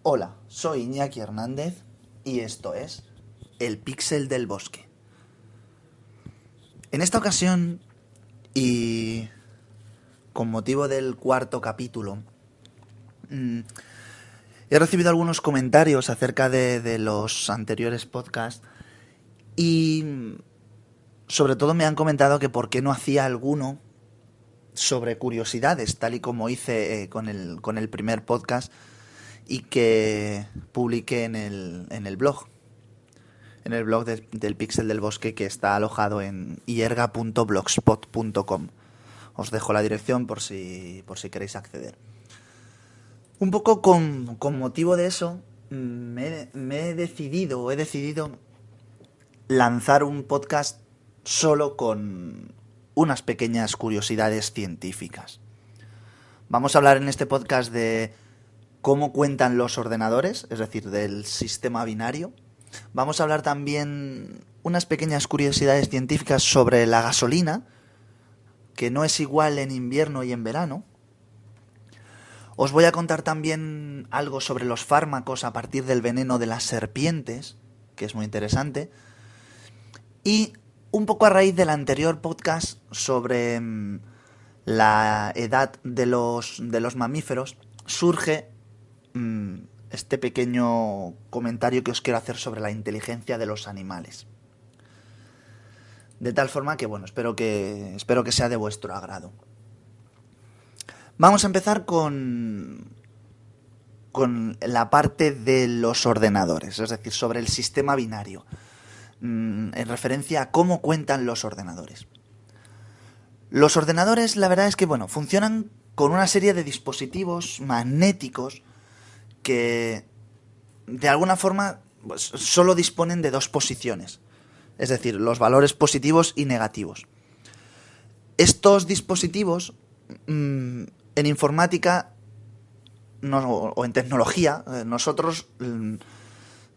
Hola, soy Iñaki Hernández y esto es El Píxel del Bosque. En esta ocasión, y con motivo del cuarto capítulo, he recibido algunos comentarios acerca de los anteriores podcasts y sobre todo me han comentado que por qué no hacía alguno sobre curiosidades, tal y como hice con el primer podcast y que publiqué en el blog. En el blog del Píxel del Bosque, que está alojado en hierga.blogspot.com. Os dejo la dirección por si queréis acceder. Un poco con motivo de eso, he decidido lanzar un podcast solo con unas pequeñas curiosidades científicas. Vamos a hablar en este podcast de cómo cuentan los ordenadores, es decir, del sistema binario. Vamos a hablar también unas pequeñas curiosidades científicas sobre la gasolina, que no es igual en invierno y en verano. Os voy a contar también algo sobre los fármacos a partir del veneno de las serpientes, que es muy interesante. Y un poco a raíz del anterior podcast sobre la edad de los mamíferos, surge este pequeño comentario que os quiero hacer sobre la inteligencia de los animales. De tal forma que, bueno, espero que sea de vuestro agrado. Vamos a empezar con la parte de los ordenadores, es decir, sobre el sistema binario, en referencia a cómo cuentan los ordenadores. Los ordenadores, la verdad es que, bueno, funcionan con una serie de dispositivos magnéticos que de alguna forma pues, solo disponen de dos posiciones, es decir, los valores positivos y negativos. Estos dispositivos en informática o en tecnología nosotros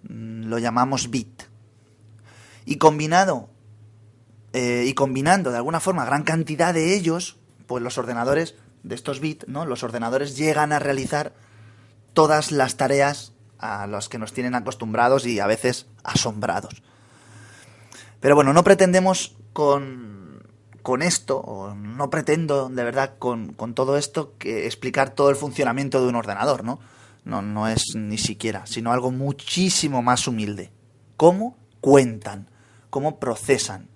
lo llamamos bit, y combinando de alguna forma gran cantidad de ellos, pues los ordenadores de estos bits, ¿no? Los ordenadores llegan a realizar todas las tareas a las que nos tienen acostumbrados y a veces asombrados. Pero bueno, no pretendemos con esto, o no pretendo de verdad con todo esto que explicar todo el funcionamiento de un ordenador, ¿no? No es ni siquiera, sino algo muchísimo más humilde. ¿Cómo cuentan? ¿Cómo procesan?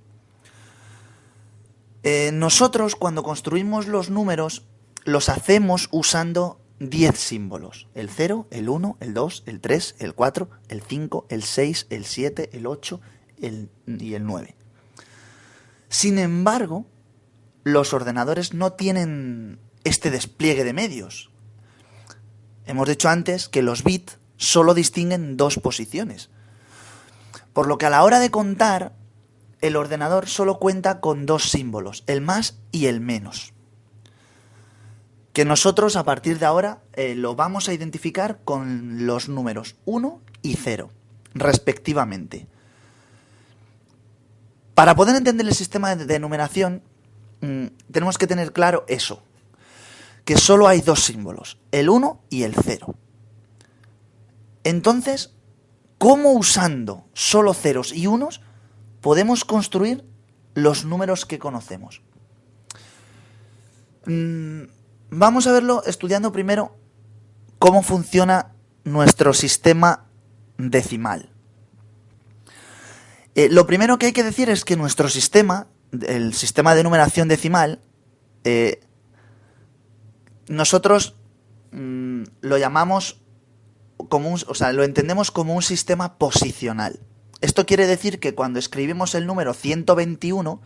Nosotros cuando construimos los números los hacemos usando 10 símbolos. El 0, el 1, el 2, el 3, el 4, el 5, el 6, el 7, el 8 y el 9. Sin embargo, los ordenadores no tienen este despliegue de medios. Hemos dicho antes que los bits solo distinguen dos posiciones. Por lo que a la hora de contar, el ordenador solo cuenta con dos símbolos, el más y el menos, que nosotros a partir de ahora lo vamos a identificar con los números 1 y 0, respectivamente. Para poder entender el sistema de numeración, tenemos que tener claro eso, que solo hay dos símbolos, el 1 y el 0. Entonces, ¿cómo usando solo ceros y unos podemos construir los números que conocemos? Vamos a verlo estudiando primero cómo funciona nuestro sistema decimal. Lo primero que hay que decir es que nuestro sistema, el sistema de numeración decimal, nosotros lo llamamos lo entendemos como un sistema posicional. Esto quiere decir que cuando escribimos el número 121,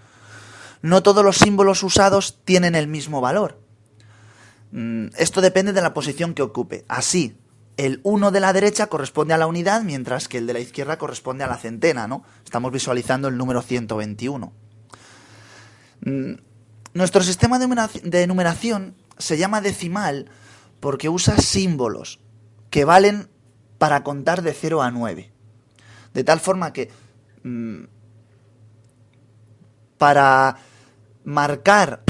no todos los símbolos usados tienen el mismo valor. Esto depende de la posición que ocupe. Así, el 1 de la derecha corresponde a la unidad, mientras que el de la izquierda corresponde a la centena, ¿no? Estamos visualizando el número 121. Nuestro sistema de numeración se llama decimal porque usa símbolos que valen para contar de 0 a 9. De tal forma que para marcar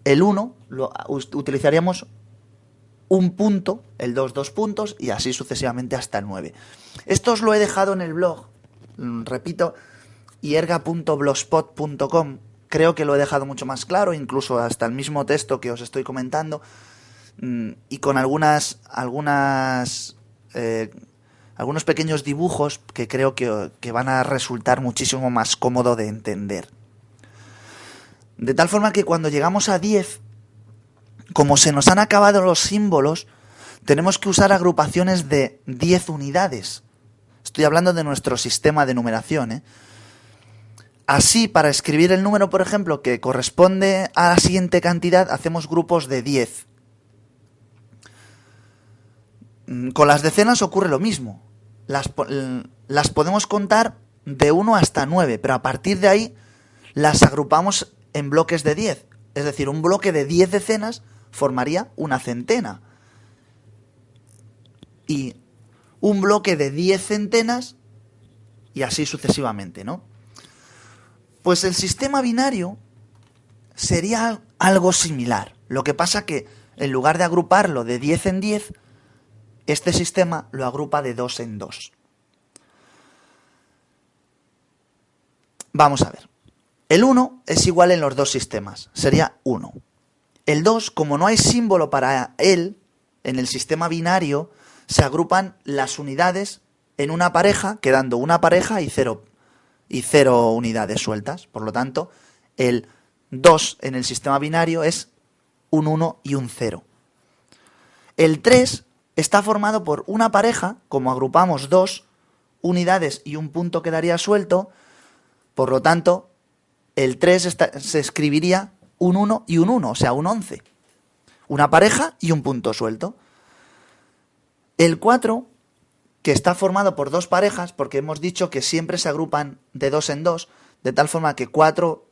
el 1 utilizaríamos un punto, el 2, 2 puntos, y así sucesivamente hasta el 9. Esto os lo he dejado en el blog, repito, ierga.blogspot.com. Creo que lo he dejado mucho más claro, incluso hasta el mismo texto que os estoy comentando, y con algunos pequeños dibujos que creo que van a resultar muchísimo más cómodo de entender. De tal forma que cuando llegamos a 10, como se nos han acabado los símbolos, tenemos que usar agrupaciones de 10 unidades. Estoy hablando de nuestro sistema de numeración, ¿eh? Así, para escribir el número, por ejemplo, que corresponde a la siguiente cantidad, hacemos grupos de 10. Con las decenas ocurre lo mismo. Las podemos contar de 1 hasta 9, pero a partir de ahí las agrupamos en bloques de 10. Es decir, un bloque de 10 decenas formaría una centena. Y un bloque de 10 centenas, y así sucesivamente, ¿no? Pues el sistema binario sería algo similar. Lo que pasa que en lugar de agruparlo de 10 en 10, este sistema lo agrupa de 2 en 2. Vamos a ver. El 1 es igual en los dos sistemas, sería 1. El 2, como no hay símbolo para él, en el sistema binario se agrupan las unidades en una pareja, quedando una pareja y 0 unidades sueltas. Por lo tanto, el 2 en el sistema binario es un 1 y un 0. El 3 está formado por una pareja, como agrupamos 2 unidades y un punto quedaría suelto, por lo tanto, el 3 se escribiría un 1 y un 1, o sea, un 11. Una pareja y un punto suelto. El 4, que está formado por dos parejas, porque hemos dicho que siempre se agrupan de 2 en 2, de tal forma que 4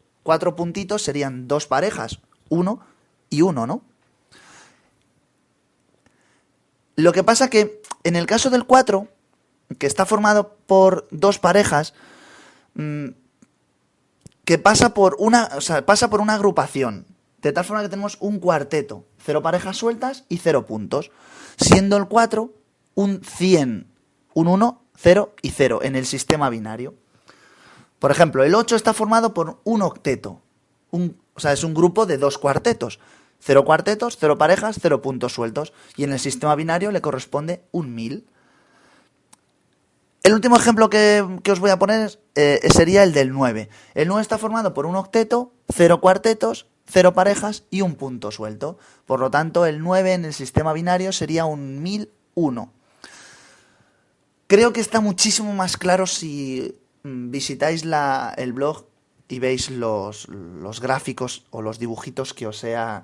puntitos serían dos parejas, 1 y 1, ¿no? Lo que pasa que en el caso del 4, que está formado por dos parejas, que pasa por una agrupación, de tal forma que tenemos un cuarteto, 0 parejas sueltas y 0 puntos, siendo el 4 un 100, un 1, 0 y 0 en el sistema binario. Por ejemplo, el 8 está formado por un octeto, es un grupo de dos cuartetos, 0 cuartetos, 0 parejas, 0 puntos sueltos, y en el sistema binario le corresponde un 1000. El último ejemplo que os voy a poner sería el del 9. El 9 está formado por un octeto, 0 cuartetos, 0 parejas y un punto suelto. Por lo tanto, el 9 en el sistema binario sería un 1001. Creo que está muchísimo más claro si visitáis el blog y veis los gráficos o los dibujitos que os he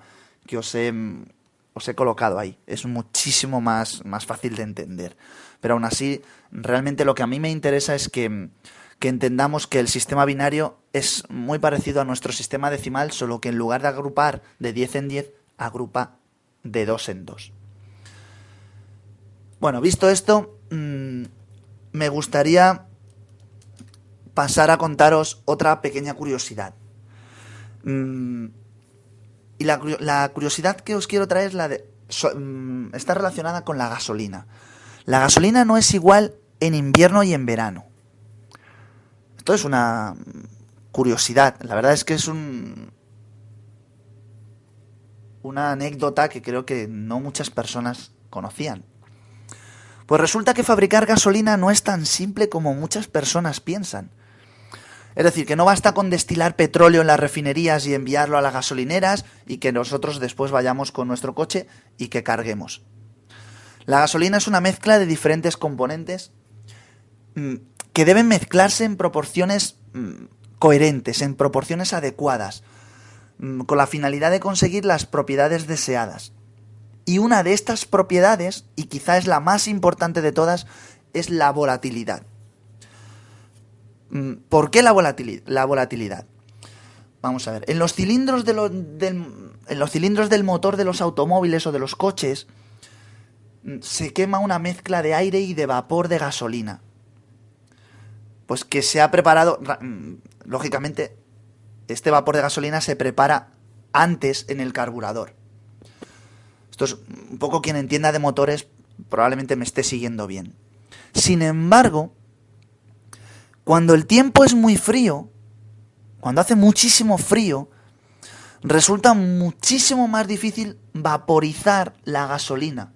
colocado ahí. Es muchísimo más fácil de entender. Pero aún así, realmente lo que a mí me interesa es que entendamos que el sistema binario es muy parecido a nuestro sistema decimal, solo que en lugar de agrupar de 10 en 10, agrupa de 2 en 2. Bueno, visto esto, me gustaría pasar a contaros otra pequeña curiosidad. Y la curiosidad que os quiero traer está relacionada con la gasolina. La gasolina no es igual en invierno y en verano. Esto es una curiosidad. La verdad es que es una anécdota que creo que no muchas personas conocían. Pues resulta que fabricar gasolina no es tan simple como muchas personas piensan. Es decir, que no basta con destilar petróleo en las refinerías y enviarlo a las gasolineras y que nosotros después vayamos con nuestro coche y que carguemos. La gasolina es una mezcla de diferentes componentes que deben mezclarse en proporciones coherentes, en proporciones adecuadas, con la finalidad de conseguir las propiedades deseadas. Y una de estas propiedades, y quizá es la más importante de todas, es la volatilidad. ¿Por qué la volatilidad? Vamos a ver. En los cilindros del motor de los automóviles o de los coches se quema una mezcla de aire y de vapor de gasolina. Pues que se ha preparado, lógicamente, este vapor de gasolina se prepara antes en el carburador. Esto es un poco quien entienda de motores, probablemente me esté siguiendo bien. Sin embargo, cuando el tiempo es muy frío, cuando hace muchísimo frío, resulta muchísimo más difícil vaporizar la gasolina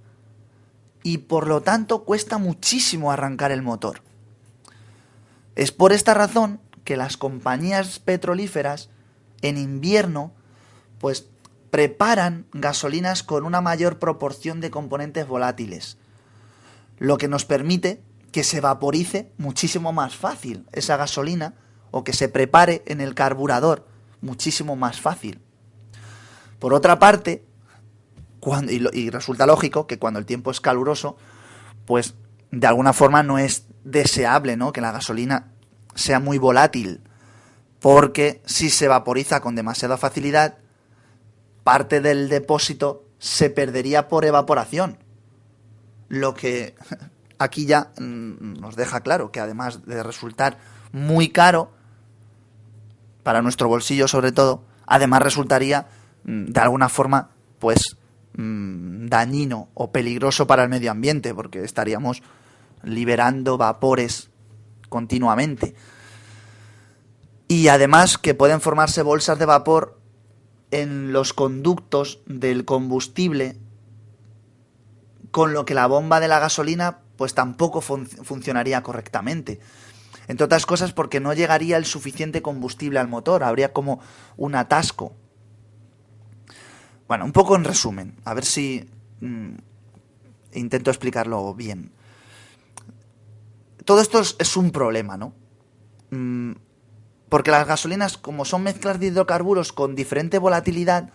y por lo tanto cuesta muchísimo arrancar el motor. Es por esta razón que las compañías petrolíferas en invierno pues preparan gasolinas con una mayor proporción de componentes volátiles, lo que nos permite que se vaporice muchísimo más fácil esa gasolina o que se prepare en el carburador muchísimo más fácil. Por otra parte, y resulta lógico que cuando el tiempo es caluroso, pues de alguna forma no es deseable, ¿no?, que la gasolina sea muy volátil, porque si se vaporiza con demasiada facilidad, parte del depósito se perdería por evaporación, lo que aquí ya nos deja claro que además de resultar muy caro, para nuestro bolsillo sobre todo, además resultaría de alguna forma pues dañino o peligroso para el medio ambiente, porque estaríamos liberando vapores continuamente. Y además que pueden formarse bolsas de vapor en los conductos del combustible, con lo que la bomba de la gasolina pues tampoco funcionaría correctamente. Entre otras cosas porque no llegaría el suficiente combustible al motor, habría como un atasco. Bueno, un poco en resumen, a ver si intento explicarlo bien. Todo esto es un problema, ¿no? Porque las gasolinas, como son mezclas de hidrocarburos con diferente volatilidad,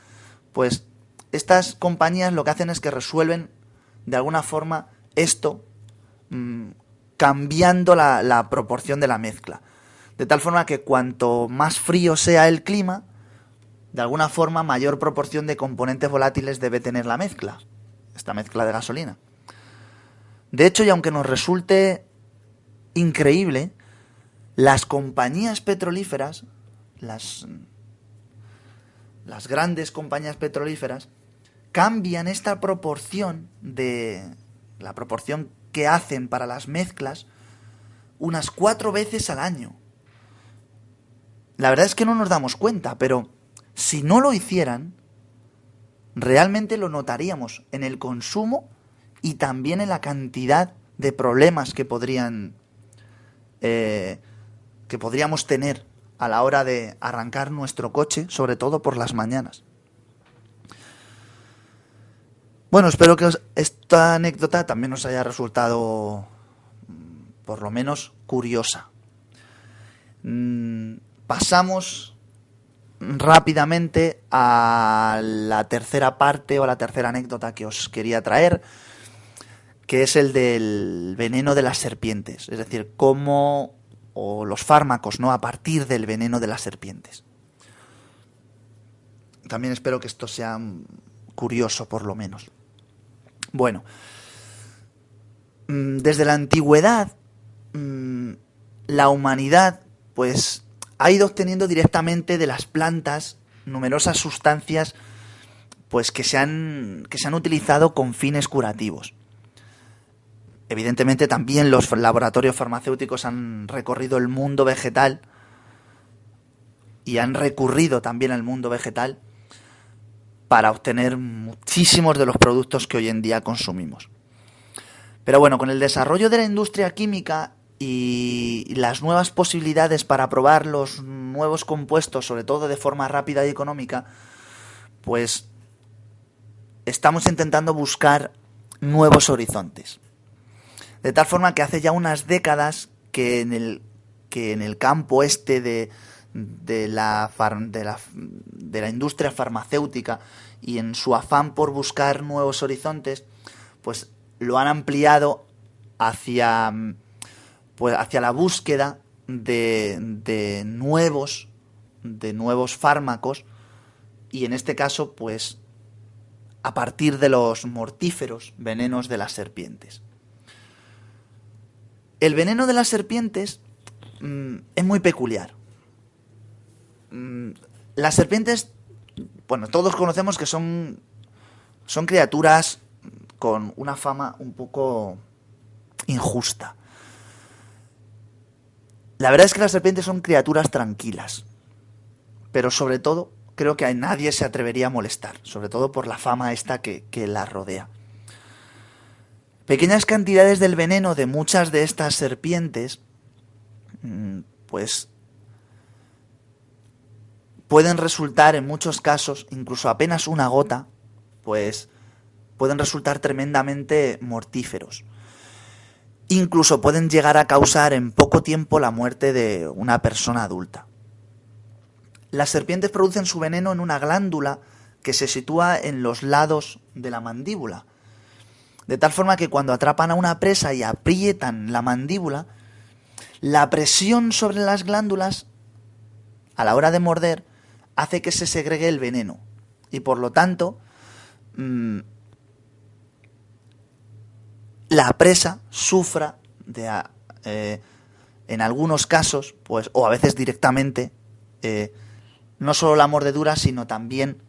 pues estas compañías lo que hacen es que resuelven de alguna forma esto cambiando la proporción de la mezcla. De tal forma que cuanto más frío sea el clima, de alguna forma mayor proporción de componentes volátiles debe tener la mezcla, esta mezcla de gasolina. De hecho, y aunque nos resulte increíble, las compañías petrolíferas, las grandes compañías petrolíferas, cambian esta proporción de la proporción que hacen para las mezclas unas 4 veces al año. La verdad es que no nos damos cuenta, pero si no lo hicieran, realmente lo notaríamos en el consumo y también en la cantidad de problemas que podríamos tener a la hora de arrancar nuestro coche, sobre todo por las mañanas. Bueno, espero que esta anécdota también os haya resultado por lo menos curiosa. Pasamos rápidamente a la tercera parte o a la tercera anécdota que os quería traer, que es el del veneno de las serpientes, es decir, cómo o los fármacos, ¿no?, a partir del veneno de las serpientes. También espero que esto sea curioso, por lo menos. Bueno, desde la antigüedad, la humanidad, pues, ha ido obteniendo directamente de las plantas numerosas sustancias, pues, que se han utilizado con fines curativos. Evidentemente también los laboratorios farmacéuticos han recorrido el mundo vegetal y han recurrido también al mundo vegetal para obtener muchísimos de los productos que hoy en día consumimos. Pero bueno, con el desarrollo de la industria química y las nuevas posibilidades para probar los nuevos compuestos, sobre todo de forma rápida y económica, pues estamos intentando buscar nuevos horizontes. De tal forma que hace ya unas décadas que en el campo este de la industria farmacéutica y en su afán por buscar nuevos horizontes, pues lo han ampliado hacia la búsqueda de nuevos fármacos, y en este caso pues a partir de los mortíferos venenos de las serpientes. El veneno de las serpientes es muy peculiar. Las serpientes, bueno, todos conocemos que son son criaturas con una fama un poco injusta. La verdad es que las serpientes son criaturas tranquilas, pero sobre todo creo que a nadie se atrevería a molestar, sobre todo por la fama esta que las rodea. Pequeñas cantidades del veneno de muchas de estas serpientes, pues pueden resultar en muchos casos, incluso apenas una gota, pues pueden resultar tremendamente mortíferos. Incluso pueden llegar a causar en poco tiempo la muerte de una persona adulta. Las serpientes producen su veneno en una glándula que se sitúa en los lados de la mandíbula, de tal forma que cuando atrapan a una presa y aprietan la mandíbula, la presión sobre las glándulas a la hora de morder hace que se segregue el veneno y por lo tanto la presa sufra en algunos casos, pues, o a veces directamente, no solo la mordedura, sino también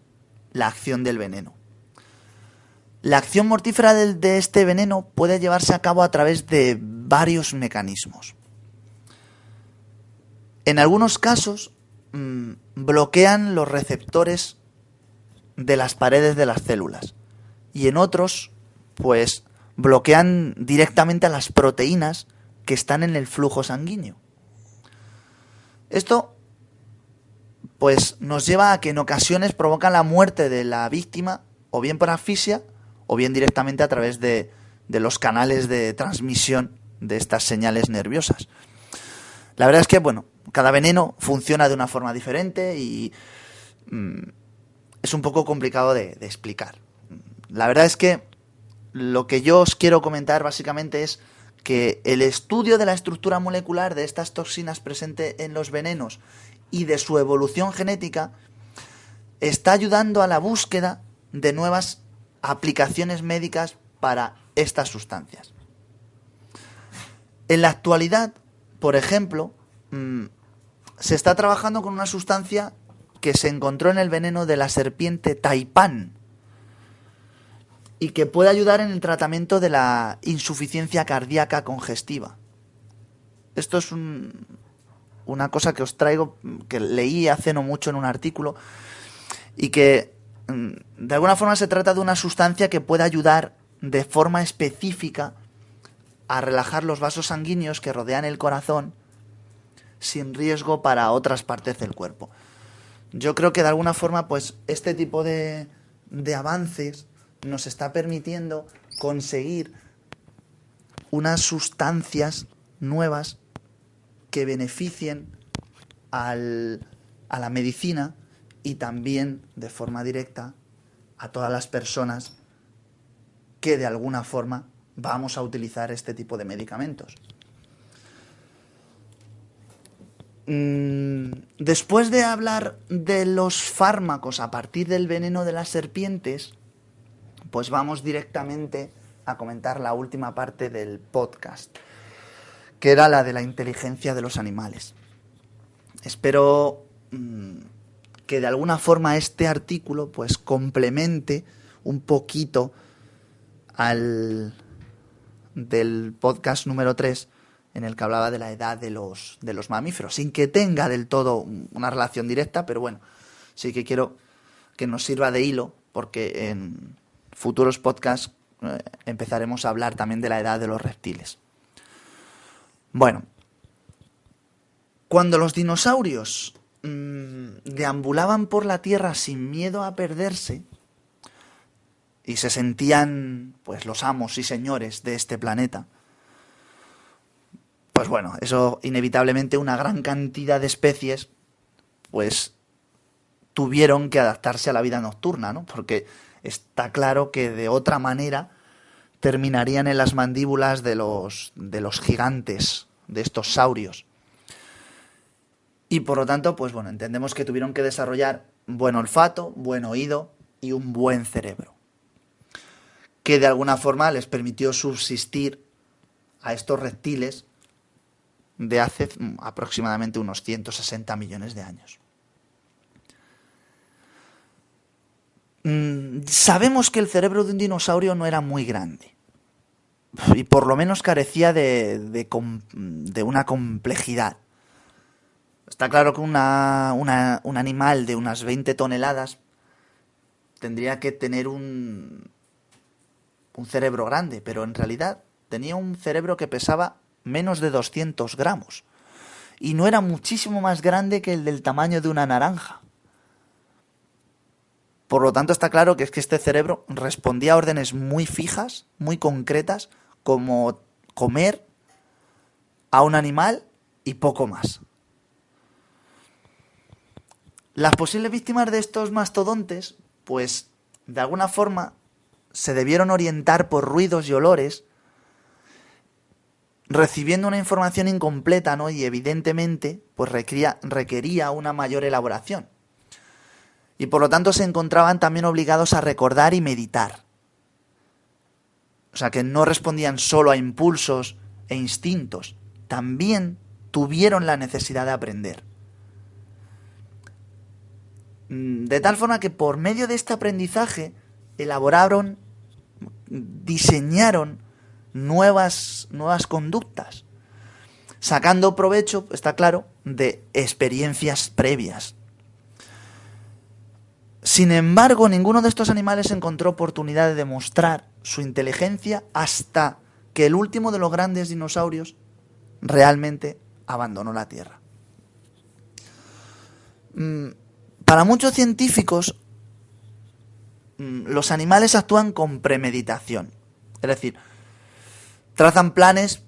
la acción del veneno. La acción mortífera de este veneno puede llevarse a cabo a través de varios mecanismos. En algunos casos, bloquean los receptores de las paredes de las células. Y en otros, pues, bloquean directamente a las proteínas que están en el flujo sanguíneo. Esto pues nos lleva a que en ocasiones provocan la muerte de la víctima o bien por asfixia o bien directamente a través de los canales de transmisión de estas señales nerviosas. La verdad es que, bueno, cada veneno funciona de una forma diferente y es un poco complicado de explicar. La verdad es que lo que yo os quiero comentar básicamente es que el estudio de la estructura molecular de estas toxinas presentes en los venenos y de su evolución genética está ayudando a la búsqueda de nuevas aplicaciones médicas para estas sustancias. En la actualidad, por ejemplo, se está trabajando con una sustancia que se encontró en el veneno de la serpiente taipán y que puede ayudar en el tratamiento de la insuficiencia cardíaca congestiva. Esto es una cosa que os traigo, que leí hace no mucho en un artículo, y que de alguna forma se trata de una sustancia que puede ayudar de forma específica a relajar los vasos sanguíneos que rodean el corazón sin riesgo para otras partes del cuerpo. Yo creo que de alguna forma, pues, este tipo de avances nos está permitiendo conseguir unas sustancias nuevas que beneficien a la medicina y también de forma directa a todas las personas que de alguna forma vamos a utilizar este tipo de medicamentos. Después de hablar de los fármacos a partir del veneno de las serpientes, pues vamos directamente a comentar la última parte del podcast, que era la de la inteligencia de los animales. Espero que de alguna forma este artículo pues complemente un poquito del podcast número 3, en el que hablaba de la edad de los mamíferos, sin que tenga del todo una relación directa, pero bueno, sí que quiero que nos sirva de hilo, porque en futuros podcasts empezaremos a hablar también de la edad de los reptiles. Bueno, cuando los dinosaurios deambulaban por la Tierra sin miedo a perderse y se sentían pues los amos y señores de este planeta, pues bueno, eso inevitablemente una gran cantidad de especies pues tuvieron que adaptarse a la vida nocturna, ¿no? Porque está claro que de otra manera terminarían en las mandíbulas de los gigantes, de estos saurios. Y por lo tanto, pues bueno, entendemos que tuvieron que desarrollar buen olfato, buen oído y un buen cerebro, que de alguna forma les permitió subsistir a estos reptiles de hace aproximadamente unos 160 millones de años. Sabemos que el cerebro de un dinosaurio no era muy grande. Y por lo menos carecía de una complejidad. Está claro que un animal de unas 20 toneladas tendría que tener un cerebro grande, pero en realidad tenía un cerebro que pesaba menos de 200 gramos. Y no era muchísimo más grande que el del tamaño de una naranja. Por lo tanto, está claro que es que este cerebro respondía a órdenes muy fijas, muy concretas, como comer a un animal y poco más. Las posibles víctimas de estos mastodontes, pues, de alguna forma, se debieron orientar por ruidos y olores, recibiendo una información incompleta, ¿no? Y evidentemente, pues requería una mayor elaboración. Y por lo tanto se encontraban también obligados a recordar y meditar. O sea, que no respondían solo a impulsos e instintos, también tuvieron la necesidad de aprender. De tal forma que por medio de este aprendizaje elaboraron, diseñaron nuevas conductas, sacando provecho, está claro, de experiencias previas. Sin embargo, ninguno de estos animales encontró oportunidad de demostrar su inteligencia hasta que el último de los grandes dinosaurios realmente abandonó la Tierra. Para muchos científicos, los animales actúan con premeditación. Es decir, trazan planes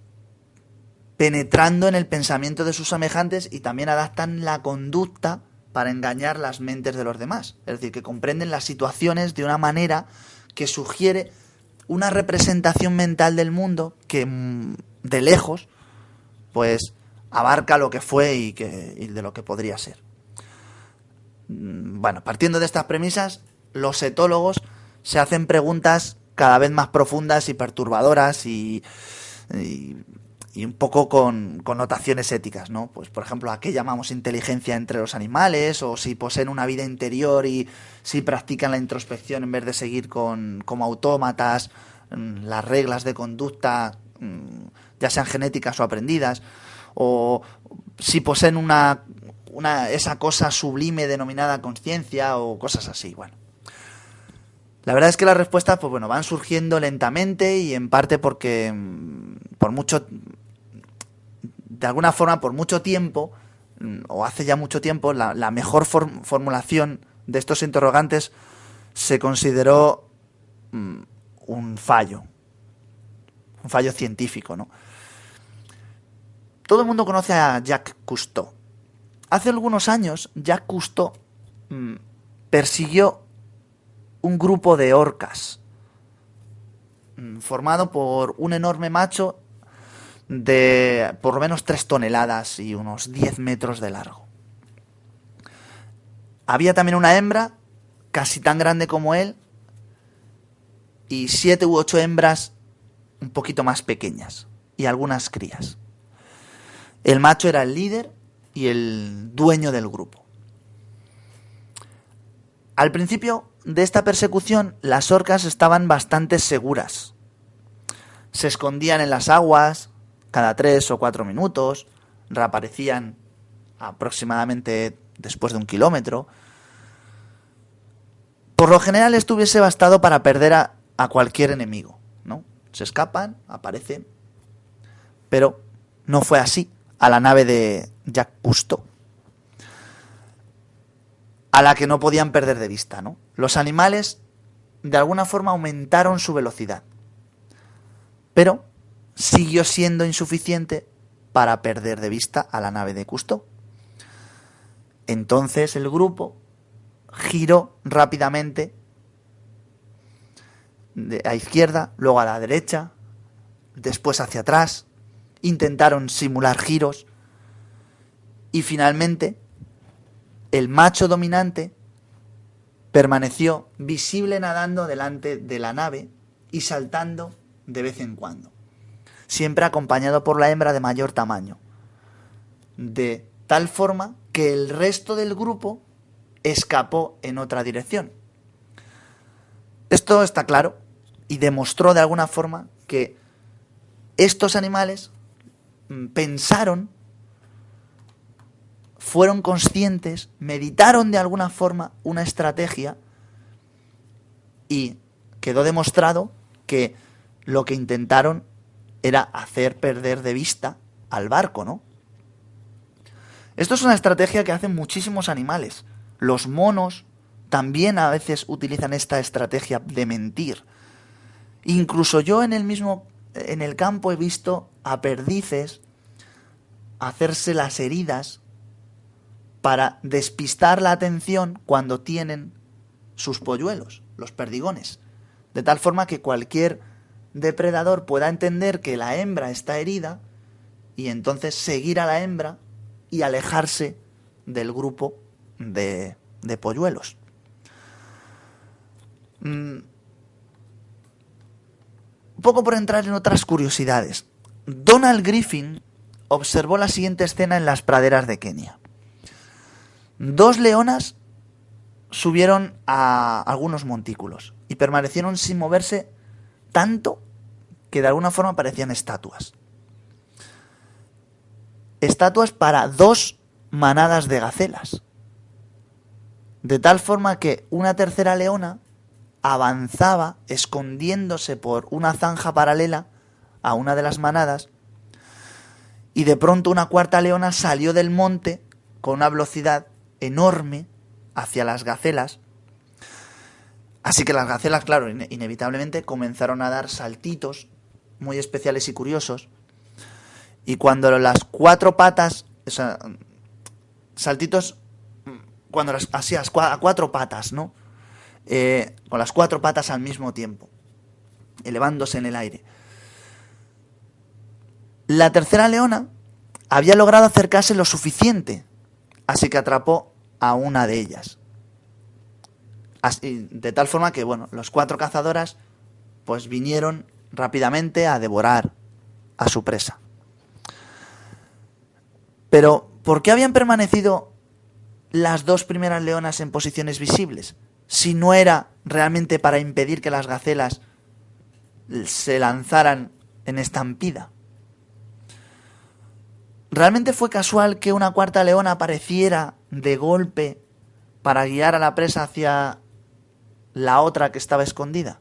penetrando en el pensamiento de sus semejantes y también adaptan la conducta para engañar las mentes de los demás. Es decir, que comprenden las situaciones de una manera que sugiere una representación mental del mundo que de lejos pues abarca lo que fue y de lo que podría ser. Bueno, partiendo de estas premisas, los etólogos se hacen preguntas cada vez más profundas y perturbadoras y un poco con connotaciones éticas, ¿no? Pues, por ejemplo, ¿a qué llamamos inteligencia entre los animales? O si poseen una vida interior y si practican la introspección en vez de seguir como autómatas las reglas de conducta, ya sean genéticas o aprendidas, o si poseen esa cosa sublime denominada conciencia o cosas así. Bueno, la verdad es que las respuestas, pues bueno, van surgiendo lentamente y en parte porque de alguna forma, por mucho tiempo, o hace ya mucho tiempo, la mejor formulación de estos interrogantes se consideró un fallo científico, ¿no? Todo el mundo conoce a Jacques Cousteau. Hace algunos años, Jacques Cousteau persiguió un grupo de orcas formado por un enorme macho de por lo menos 3 toneladas y unos 10 metros de largo. Había también una hembra casi tan grande como él y 7 u 8 hembras un poquito más pequeñas y algunas crías. El macho era el líder y el dueño del grupo. Al principio de esta persecución, las orcas estaban bastante seguras. Se escondían en las aguas cada 3 o 4 minutos, reaparecían aproximadamente después de 1 kilómetro. Por lo general esto hubiese bastado para perder a cualquier enemigo, ¿no? Se escapan, aparecen, pero no fue así a la nave de Jacques Cousteau, a la que no podían perder de vista, ¿no? Los animales de alguna forma aumentaron su velocidad, pero siguió siendo insuficiente para perder de vista a la nave de Cousteau. Entonces el grupo giró rápidamente a izquierda, luego a la derecha, después hacia atrás, intentaron simular giros y finalmente el macho dominante permaneció visible nadando delante de la nave y saltando de vez en cuando, siempre acompañado por la hembra de mayor tamaño, de tal forma que el resto del grupo escapó en otra dirección. Esto está claro y demostró de alguna forma que estos animales pensaron, fueron conscientes, meditaron de alguna forma una estrategia y quedó demostrado que lo que intentaron era hacer perder de vista al barco, ¿no? Esto es una estrategia que hacen muchísimos animales. Los monos también a veces utilizan esta estrategia de mentir. Incluso yo en el campo he visto a perdices hacerse las heridas para despistar la atención cuando tienen sus polluelos, los perdigones. De tal forma que cualquier depredador pueda entender que la hembra está herida y entonces seguir a la hembra y alejarse del grupo de polluelos. Un poco por entrar en otras curiosidades. Donald Griffin observó la siguiente escena en las praderas de Kenia. 2 leonas subieron a algunos montículos y permanecieron sin moverse tanto que de alguna forma parecían estatuas. Estatuas para 2 manadas de gacelas. De tal forma que una tercera leona avanzaba escondiéndose por una zanja paralela a una de las manadas y de pronto una cuarta leona salió del monte con una velocidad enorme hacia las gacelas. Así que las gacelas, claro, inevitablemente comenzaron a dar saltitos muy especiales y curiosos. Y cuando las 4 patas, o sea, saltitos, cuando así a 4 patas, ¿no? Con las 4 patas al mismo tiempo, elevándose en el aire. La tercera leona había logrado acercarse lo suficiente, así que atrapó a una de ellas. Así, de tal forma que, bueno, los 4 cazadoras pues vinieron rápidamente a devorar a su presa. Pero, ¿por qué habían permanecido las 2 primeras leonas en posiciones visibles? Si no era realmente para impedir que las gacelas se lanzaran en estampida. ¿Realmente fue casual que una cuarta leona apareciera de golpe para guiar a la presa hacia la otra que estaba escondida?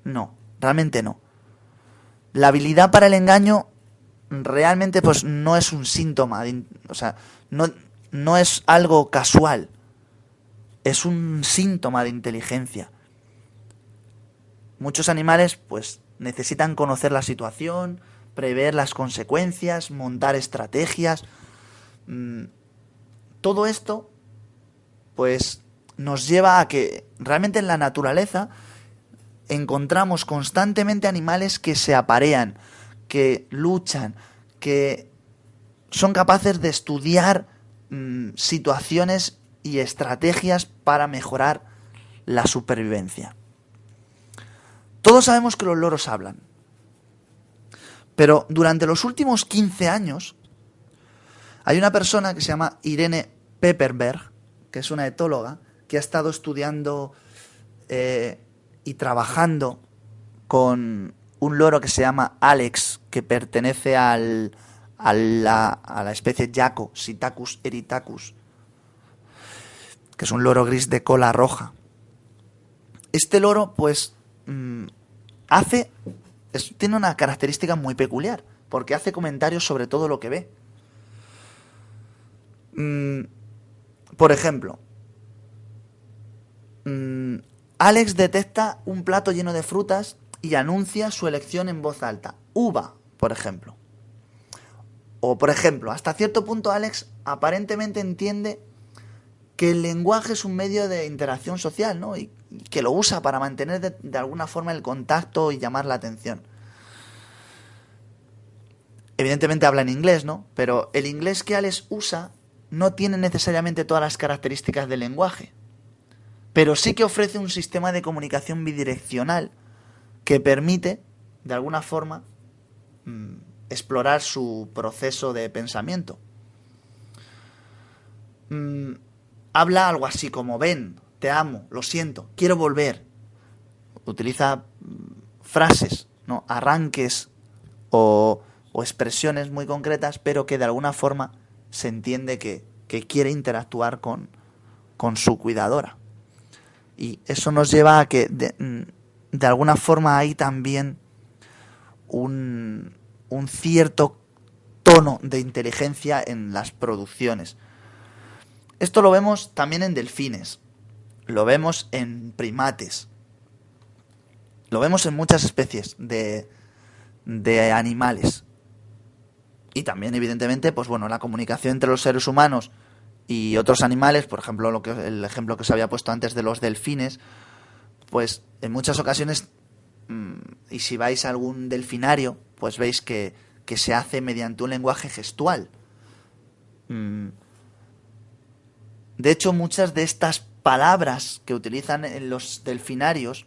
No, realmente no. La habilidad para el engaño realmente pues no es un síntoma, o sea, no es algo casual. Es un síntoma de inteligencia. Muchos animales pues necesitan conocer la situación, prever las consecuencias, montar estrategias. Todo esto pues nos lleva a que realmente en la naturaleza encontramos constantemente animales que se aparean, que luchan, que son capaces de estudiar situaciones y estrategias para mejorar la supervivencia. Todos sabemos que los loros hablan, pero durante los últimos 15 años hay una persona que se llama Irene Pepperberg, que es una etóloga, que ha estado estudiando y trabajando con un loro que se llama Alex, que pertenece a la especie Jaco, Psittacus erytacus, que es un loro gris de cola roja. Este loro, pues, tiene una característica muy peculiar, porque hace comentarios sobre todo lo que ve. Por ejemplo, Alex detecta un plato lleno de frutas y anuncia su elección en voz alta. Uva, por ejemplo. O, por ejemplo, hasta cierto punto Alex aparentemente entiende que el lenguaje es un medio de interacción social, ¿no? Y que lo usa para mantener de alguna forma el contacto y llamar la atención. Evidentemente habla en inglés, ¿no? Pero el inglés que Alex usa no tiene necesariamente todas las características del lenguaje. Pero sí que ofrece un sistema de comunicación bidireccional que permite, de alguna forma, explorar su proceso de pensamiento. Habla algo así como: ven, te amo, lo siento, quiero volver. utiliza frases, ¿no? Arranques o expresiones muy concretas, pero que de alguna forma se entiende que quiere interactuar con su cuidadora. Y eso nos lleva a que de alguna forma hay también un cierto tono de inteligencia en las producciones. Esto lo vemos también en delfines, lo vemos en primates, lo vemos en muchas especies de animales. Y también, evidentemente, pues bueno, la comunicación entre los seres humanos y otros animales, por ejemplo, el ejemplo que se había puesto antes de los delfines, pues en muchas ocasiones, y si vais a algún delfinario, pues veis que se hace mediante un lenguaje gestual. De hecho, muchas de estas palabras que utilizan en los delfinarios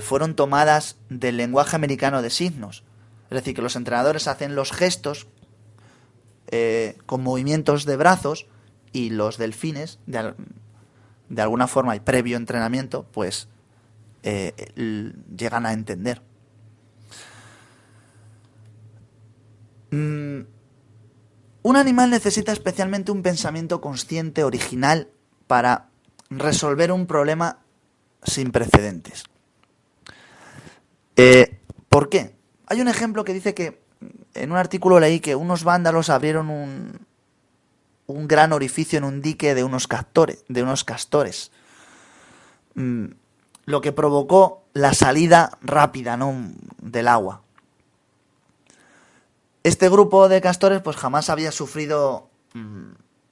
fueron tomadas del lenguaje americano de signos. Es decir, que los entrenadores hacen los gestos con movimientos de brazos y los delfines, de alguna forma y previo entrenamiento, pues llegan a entender. Un animal necesita especialmente un pensamiento consciente, original, para resolver un problema sin precedentes. ¿Por qué? Hay un ejemplo que dice que, en un artículo leí que unos vándalos abrieron un gran orificio en un dique de unos castores. Lo que provocó la salida rápida, ¿no?, del agua. Este grupo de castores pues jamás había sufrido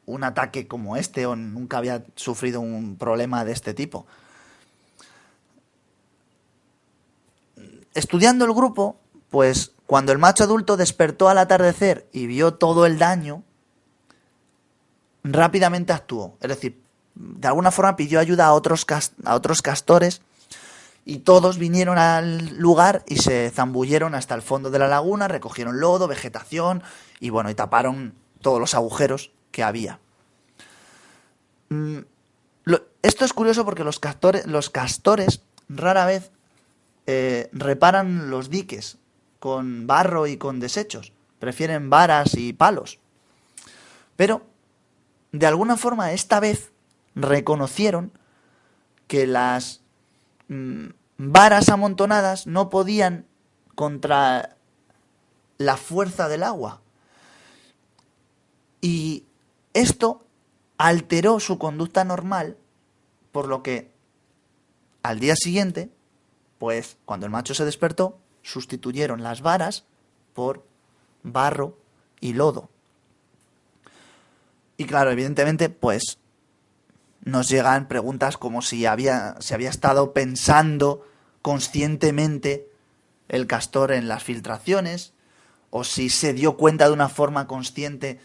un ataque como este, o nunca había sufrido un problema de este tipo. Estudiando el grupo, pues cuando el macho adulto despertó al atardecer y vio todo el daño, rápidamente actuó. Es decir, de alguna forma pidió ayuda a otros castores, y todos vinieron al lugar y se zambulleron hasta el fondo de la laguna, recogieron lodo, vegetación y bueno, y taparon todos los agujeros que había. Esto es curioso porque los castores rara vez reparan los diques con barro y con desechos. Prefieren varas y palos. Pero, de alguna forma, esta vez reconocieron que las varas amontonadas no podían contra la fuerza del agua. Y esto alteró su conducta normal, por lo que al día siguiente, pues cuando el macho se despertó, sustituyeron las varas por barro y lodo. Y claro, evidentemente, pues nos llegan preguntas como si había estado pensando conscientemente el castor en las filtraciones, o si se dio cuenta de una forma consciente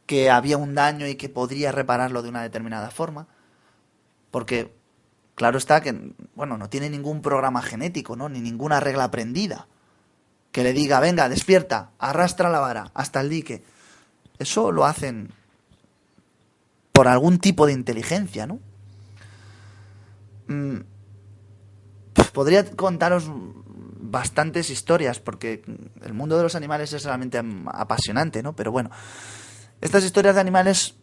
que había un daño y que podría repararlo de una determinada forma. Porque claro está que, bueno, no tiene ningún programa genético, ¿no?, ni ninguna regla aprendida que le diga, venga, despierta, arrastra la vara hasta el dique. Eso lo hacen por algún tipo de inteligencia, ¿no? Podría contaros bastantes historias, porque el mundo de los animales es realmente apasionante, ¿no? Pero bueno, estas historias de animales,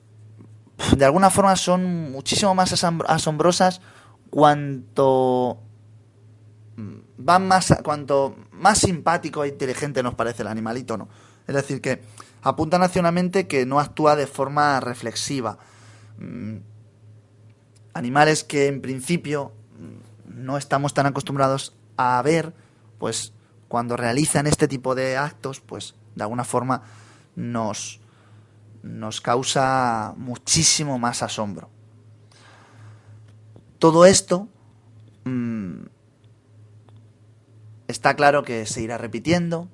de alguna forma, son muchísimo más asombrosas cuanto más simpático e inteligente nos parece el animalito, ¿no? Es decir, que apuntan hacia una mente que no actúa de forma reflexiva. Animales que en principio no estamos tan acostumbrados a ver, pues cuando realizan este tipo de actos, pues de alguna forma nos causa muchísimo más asombro. Todo esto está claro que se irá repitiendo,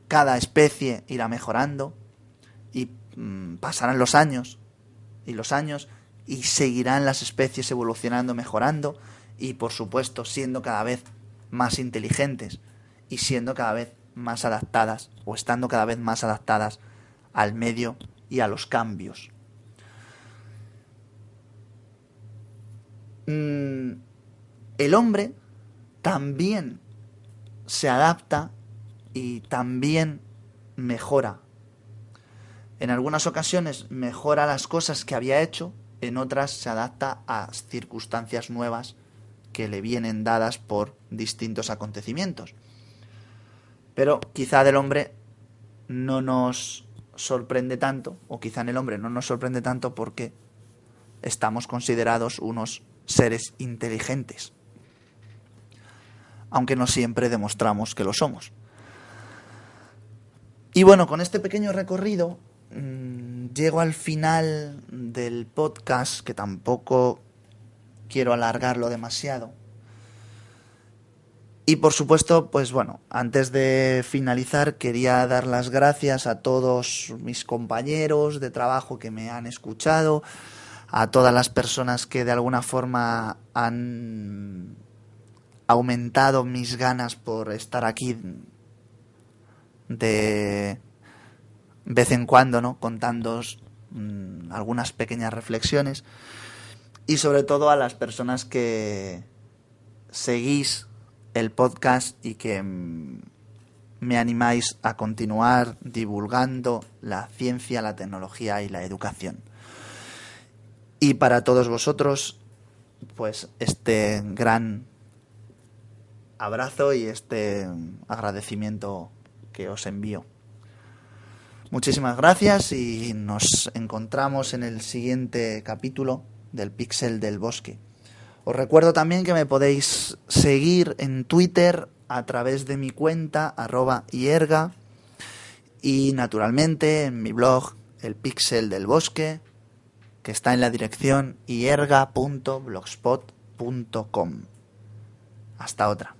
cada especie irá mejorando y pasarán los años y seguirán las especies evolucionando, mejorando y por supuesto siendo cada vez más inteligentes y siendo cada vez más adaptadas o estando cada vez más adaptadas al medio y a los cambios. El hombre también se adapta y también mejora. En algunas ocasiones mejora las cosas que había hecho, en otras se adapta a circunstancias nuevas que le vienen dadas por distintos acontecimientos. Pero quizá del hombre no nos sorprende tanto, o quizá en el hombre no nos sorprende tanto porque estamos considerados unos seres inteligentes, aunque no siempre demostramos que lo somos. Y bueno, con este pequeño recorrido llego al final del podcast, que tampoco quiero alargarlo demasiado. Y por supuesto, pues bueno, antes de finalizar quería dar las gracias a todos mis compañeros de trabajo que me han escuchado, a todas las personas que de alguna forma han aumentado mis ganas por estar aquí de vez en cuando, ¿no? Contándoos algunas pequeñas reflexiones, y sobre todo a las personas que seguís el podcast y que me animáis a continuar divulgando la ciencia, la tecnología y la educación. Y para todos vosotros, pues este gran abrazo y este agradecimiento que os envío. Muchísimas gracias y nos encontramos en el siguiente capítulo del Píxel del Bosque. Os recuerdo también que me podéis seguir en Twitter a través de mi cuenta @ierga, y naturalmente en mi blog El Píxel del Bosque, que está en la dirección ierga.blogspot.com. Hasta otra.